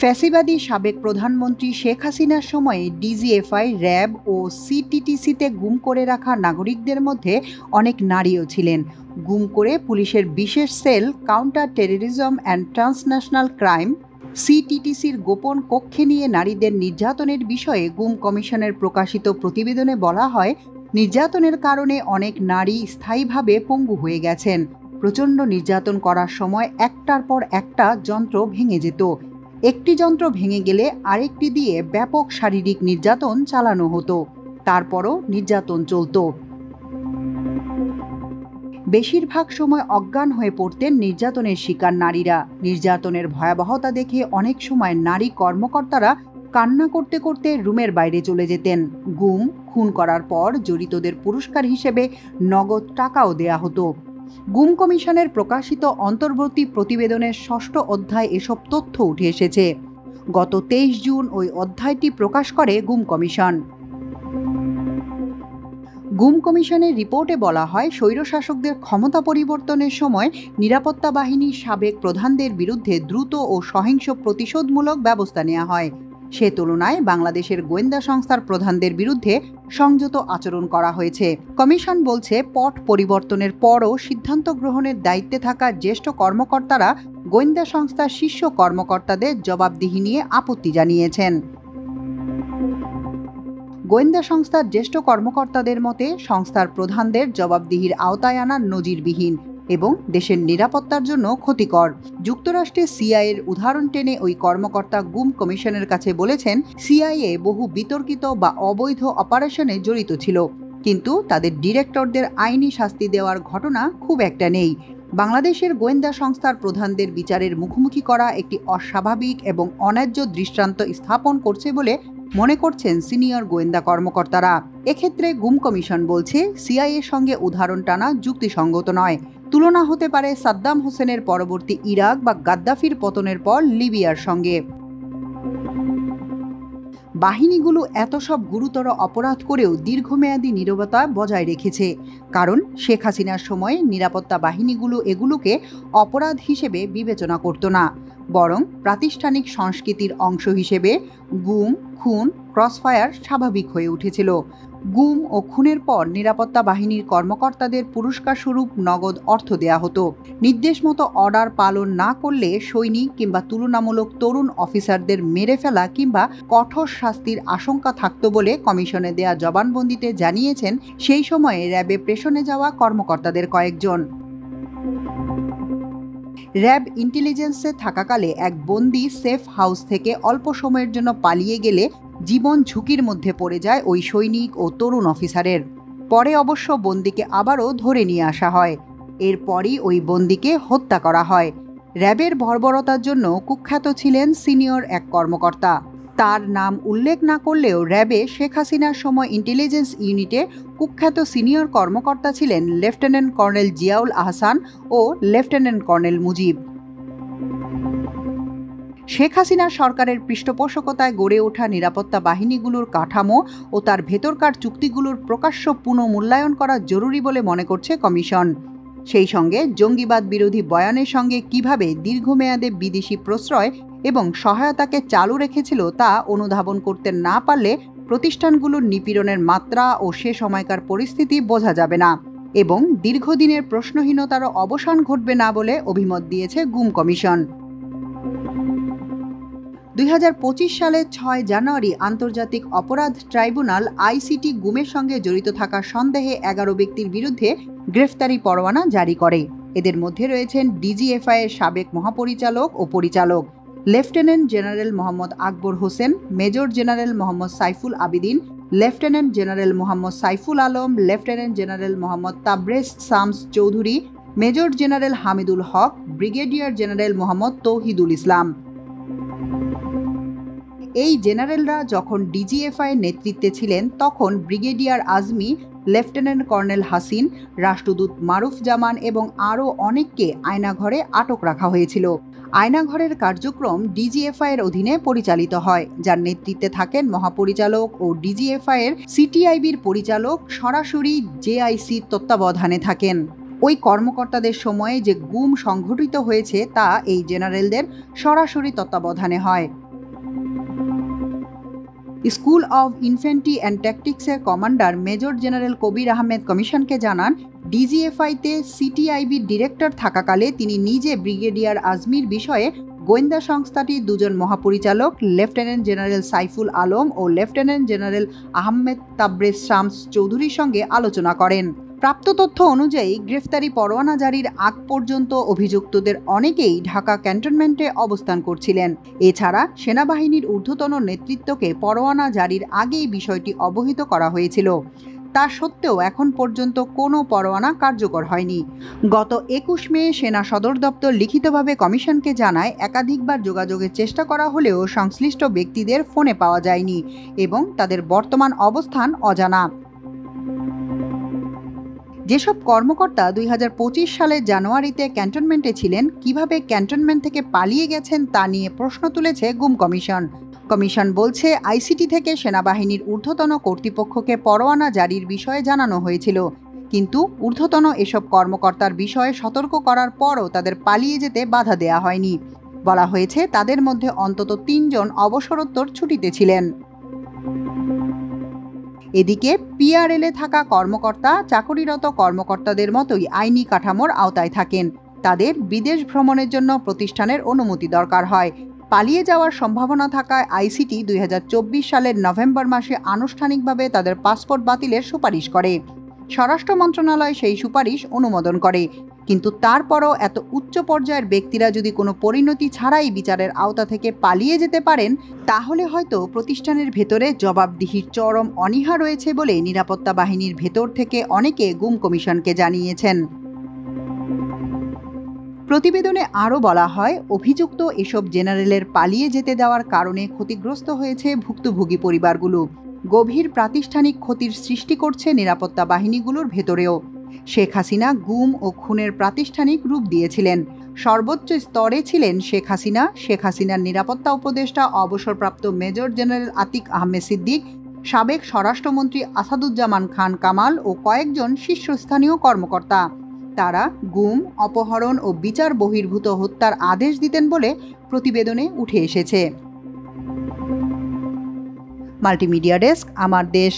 ফ্যাসিবাদী সাবেক প্রধানমন্ত্রী শেখ হাসিনার সময়ে ডিজিএফআই, র্যাব ও সিটিটিসিতে গুম করে রাখা নাগরিকদের মধ্যে অনেক নারীও ছিলেন। গুম করে পুলিশের বিশেষ cell counter terrorism and transnational crime সিটিটিসির গোপন কক্ষে নিয়ে নারীদের নির্যাতনের বিষয়ে গুম কমিশনের প্রকাশিত প্রতিবেদনে বলা হয়, নির্যাতনের কারণে অনেক নারী স্থায়ীভাবে পঙ্গু হয়ে গেছেন। প্রচণ্ড নির্যাতন করার সময় একটার পর একটা যন্ত্র ভেঙে যেত। একটি যন্ত্র ভেঙে গেলে আরেকটি দিয়ে ব্যাপক শারীরিক নির্যাতন চালানো হতো। তারপরও নির্যাতন চলত। বেশিরভাগ সময় অজ্ঞান হয়ে পড়তেন নির্যাতনের শিকার নারীরা। নির্যাতনের ভয়াবহতা দেখে অনেক সময় নারী কর্মকর্তারা কান্না করতে করতে রুমের বাইরে চলে যেতেন। গুম, খুন করার পর জড়িতদের পুরস্কার হিসেবে নগদ টাকাও দেয়া হতো। গুম কমিশনের প্রকাশিত অন্তর্বর্তী প্রতিবেদনের ৬ষ্ঠ অধ্যায় এসব তথ্য উঠে এসেছে। গত ২৩ জুন ওই অধ্যায়টি প্রকাশ করে গুম কমিশন। গুম কমিশনের রিপোর্টে বলা হয়, স্বৈরশাসকদের ক্ষমতা পরিবর্তনের সময় নিরাপত্তা বাহিনীর সাবেক প্রধানদের বিরুদ্ধে দ্রুত ও সহিংস প্রতিশোধমূলক ব্যবস্থা নেওয়া হয়। সে তুলনায় বাংলাদেশের গোয়েন্দা সংস্থার প্রধানদের বিরুদ্ধে সংযত আচরণ করা হয়েছে। কমিশন বলছে, পট পরিবর্তনের পরও সিদ্ধান্ত গ্রহণের দায়িত্বে থাকা জ্যেষ্ঠ কর্মকর্তারা গোয়েন্দা সংস্থার শীর্ষ কর্মকর্তাদের জবাবদিহি নিয়ে আপত্তি জানিয়েছেন। গোয়েন্দা সংস্থার জ্যেষ্ঠ কর্মকর্তাদের মতে, সংস্থার প্রধানদের জবাবদিহির আওতায় আনা নজিরবিহীন এবং দেশের নিরাপত্তার জন্য ক্ষতিকর। যুক্তরাষ্ট্রে সিআইএর উদাহরণ টেনে ওই কর্মকর্তা গুম কমিশনের কাছে বলেছেন, সিআইএ বহু বিতর্কিত বা অবৈধ অপারেশনে জড়িত ছিল, কিন্তু তাদের ডিরেক্টরদের আইনি শাস্তি দেওয়ার ঘটনা খুব একটা নেই। বাংলাদেশের গোয়েন্দা সংস্থার প্রধানদের বিচারের মুখোমুখি করা একটি অস্বাভাবিক এবং অন্যায্য দৃষ্টান্ত স্থাপন করছে বলে মনে করছেন সিনিয়র গোয়েন্দা কর্মকর্তারা। এক্ষেত্রে গুম কমিশন বলছে, সিআইএর সঙ্গে উদাহরণ টানা যুক্তিসঙ্গত নয়। তুলনা হতে পারে সাদ্দাম হোসেনের পরবর্তী ইরাক বা গাদ্দাফির পতনের পর লিবিয়ার সঙ্গে। বাহিনীগুলো এত সব গুরুতর অপরাধ করেও দীর্ঘমেয়াদী নীরবতা বজায় রেখেছে, কারণ শেখ হাসিনার সময়ে নিরাপত্তা বাহিনীগুলো এগুলোকে অপরাধ হিসেবে বিবেচনা করত না, বরং প্রাতিষ্ঠানিক সংস্কৃতির অংশ হিসেবে গুম, খুন, ক্রসফায়ার স্বাভাবিক হয়ে উঠেছিল। গুম ও খুনের পর নিরাপত্তা বাহিনীর কর্মকর্তাদের পুরস্কার স্বরূপ নগদ অর্থ দেয়া হতো। নির্দেশ মতো অর্ডার পালন না করলে সৈনিক কিংবা তুলনামূলক তরুণ অফিসারদের মেরে ফেলা কিংবা কঠোর শাস্তির আশঙ্কা থাকত বলে কমিশনে দেয়া জবানবন্দিতে জানিয়েছেন সেই সময়ে র্যাবে প্রেষণে যাওয়া কর্মকর্তাদের কয়েকজন। র্যাব ইন্টেলিজেন্সে থাকাকালে এক বন্দী সেফ হাউস থেকে অল্প সময়ের জন্য পালিয়ে গেলে জীবন ঝুঁকির মধ্যে পড়ে যায় ওই সৈনিক ও তরুণ অফিসারের। পরে অবশ্য বন্দীকে আবারও ধরে নিয়ে আসা হয়। এরপরই ওই বন্দীকে হত্যা করা হয়। র্যাবের বর্বরতার জন্য কুখ্যাত ছিলেন সিনিয়র এক কর্মকর্তা। তার নাম উল্লেখ না করলেও র্যাবে শেখ হাসিনার সময় ইন্টেলিজেন্স ইউনিটে কুখ্যাত সিনিয়র কর্মকর্তা ছিলেন লেফটেন্যান্ট কর্নেল জিয়াউল আহসান ও লেফটেন্যান্ট কর্নেল মুজিব। শেখ হাসিনার সরকারের পৃষ্ঠপোষকতায় গড়ে ওঠা নিরাপত্তা বাহিনীগুলোর কাঠামো ও তার ভেতরকার চুক্তিগুলোর প্রকাশ্য পুনঃমূল্যায়ন করা জরুরি বলে মনে করছে কমিশন। সেই সঙ্গে জঙ্গিবাদ বিরোধী বয়ানের সঙ্গে কিভাবে দীর্ঘমেয়াদে বিদেশি প্রশ্রয় এবং সহায়তাকে চালু রেখেছিল তা অনুধাবন করতে না পারলে প্রতিষ্ঠানগুলোর নিপীড়নের মাত্রা ও সে সময়কার পরিস্থিতি বোঝা যাবে না এবং দীর্ঘদিনের প্রশ্নহীনতারও অবসান ঘটবে না বলে অভিমত দিয়েছে গুম কমিশন। ২০২৫ সালের ৬ জানুয়ারি আন্তর্জাতিক অপরাধ ট্রাইব্যুনাল আইসিটি গুমের সঙ্গে জড়িত থাকার সন্দেহে ১১ ব্যক্তির বিরুদ্ধে গ্রেফতারি পরোয়ানা জারি করে। এদের মধ্যে রয়েছেন ডিজিএফআই এর সাবেক মহাপরিচালক ও পরিচালক lieutenant general Mohammad Akbar Hossain, major general Mohammad Saiful Abidin, lieutenant general Mohammad Saiful Alam, lieutenant general Mohammad Tabrez Shams Chowdhury, major general Hamidul Haque, brigadier general Mohammad Touhidul Islam. এই জেনারেলরা যখন ডিজিএফআই নেতৃত্বে ছিলেন তখন brigadier Azmi, lieutenant colonel Hasin, রাষ্ট্রদূত মারুফ জামান এবং আরও অনেককে আয়নাঘরে আটক রাখা হয়েছিল। আয়নাঘরের কার্যক্রম ডিজিএফআই এর অধীনে পরিচালিত হয়, যার নেতৃত্বে থাকেন মহাপরিচালক ও ডিজিএফআই এর সিটিআইবির পরিচালক সরাসরি জেআইসির তত্ত্বাবধানে থাকেন। ওই কর্মকর্তাদের সময়ে যে গুম সংঘটিত হয়েছে তা এই জেনারেলদের সরাসরি তত্ত্বাবধানে হয়। স্কুল অব ইনফ্যান্ট্রি অ্যান্ড ট্যাকটিক্সের commander major general Kabir Ahmed কমিশনকে জানান, ডিজিএফআইতে সিটিআইবির ডিরেক্টর থাকাকালে তিনি নিজে ব্রিগেডিয়ার আজমির বিষয়ে গোয়েন্দা সংস্থাটির দুজন মহাপরিচালক লেফটেন্যান্ট জেনারেল সাইফুল আলম ও লেফটেন্যান্ট জেনারেল আহমেদ তাবরেজ শামস চৌধুরীর সঙ্গে আলোচনা করেন। প্রাপ্ত তথ্য অনুযায়ী গ্রেফতারি পরোয়ানা জারির আগ পর্যন্ত অভিযুক্তদের অনেকেই ঢাকা ক্যান্টনমেন্টে অবস্থান করছিলেন। এছাড়া সেনাবাহিনীর ঊর্ধ্বতন নেতৃত্বকে পরোয়ানা জারির আগেই বিষয়টি অবহিত করা হয়েছিল। তা সত্ত্বেও এখন পর্যন্ত কোনো পরোয়ানা কার্যকর হয়নি। গত 21 মে সেনা সদর দপ্তর লিখিতভাবে কমিশনকে জানায়, একাধিকবার যোগাযোগের চেষ্টা করা হলেও সংশ্লিষ্ট ব্যক্তিদের ফোনে পাওয়া যায়নি এবং তাদের বর্তমান অবস্থান অজানা। যেসব কর্মকর্তা 2025 সালের জানুয়ারিতে ক্যান্টনমেন্টে ছিলেন, কিভাবে ক্যান্টনমেন্ট থেকে পালিয়ে গেছেন তা নিয়ে প্রশ্ন তুলেছে গুম কমিশন। কমিশন বলছে, আইসিটি থেকে সেনাবাহিনীর ঊর্ধ্বতন কর্তৃপক্ষকে পরোয়ানা জারির বিষয়ে জানানো হয়েছিল, কিন্তু ঊর্ধ্বতন এসব কর্মকর্তার বিষয়ে সতর্ক করার পরও তাদের পালিয়ে যেতে বাধা দেওয়া হয়নি। বলা হয়েছে, তাদের মধ্যে অন্তত 3 জন অবসরোত্তর ছুটিতে ছিলেন। এদিকে পিআরএলে থাকা কর্মকর্তা চাকরিরত কর্মকর্তাদের মতোই আইনি কাঠামোর আওতায় থাকেন। তাদের বিদেশ ভ্রমণের জন্য প্রতিষ্ঠানের অনুমতি দরকার হয়। পালিয়ে যাওয়ার সম্ভাবনা থাকায় আইসিটি 2024 সালের নভেম্বর মাসে আনুষ্ঠানিকভাবে তাদের পাসপোর্ট বাতিলের সুপারিশ করে। স্বরাষ্ট্র মন্ত্রণালয় সেই সুপারিশ অনুমোদন করে, কিন্তু তারপরও এত উচ্চ পর্যায়ের ব্যক্তিরা যদি কোনো পরিণতি ছাড়াই বিচারের আওতা থেকে পালিয়ে যেতে পারেন, তাহলে হয়তো প্রতিষ্ঠানের ভেতরে জবাবদিহির চরম অনীহা রয়েছে বলে নিরাপত্তা বাহিনীর ভেতর থেকে অনেকে গুম কমিশনকে জানিয়েছেন। প্রতিবেদনে আরও বলা হয়, অভিযুক্ত এসব জেনারেলের পালিয়ে যেতে দেওয়ার কারণে ক্ষতিগ্রস্ত হয়েছে ভুক্তভোগী পরিবারগুলো। গভীর প্রাতিষ্ঠানিক ক্ষতির সৃষ্টি করছে নিরাপত্তা বাহিনীগুলোর ভেতরেও। শেখ হাসিনা গুম ও খুনের প্রাতিষ্ঠানিক রূপ দিয়েছিলেন। সর্বোচ্চ স্তরে ছিলেন শেখ হাসিনা, শেখ হাসিনার নিরাপত্তা উপদেষ্টা অবসরপ্রাপ্ত মেজর জেনারেল আতিক আহমেদ সিদ্দিক, সাবেক স্বরাষ্ট্রমন্ত্রী আসাদুজ্জামান খান কামাল ও কয়েকজন শীর্ষস্থানীয় কর্মকর্তা। তারা গুম, অপহরণ ও বিচার বহির্ভূত হত্যার আদেশ দিতেন বলে প্রতিবেদনে উঠে এসেছে। মাল্টিমিডিয়া ডেস্ক, আমার দেশ।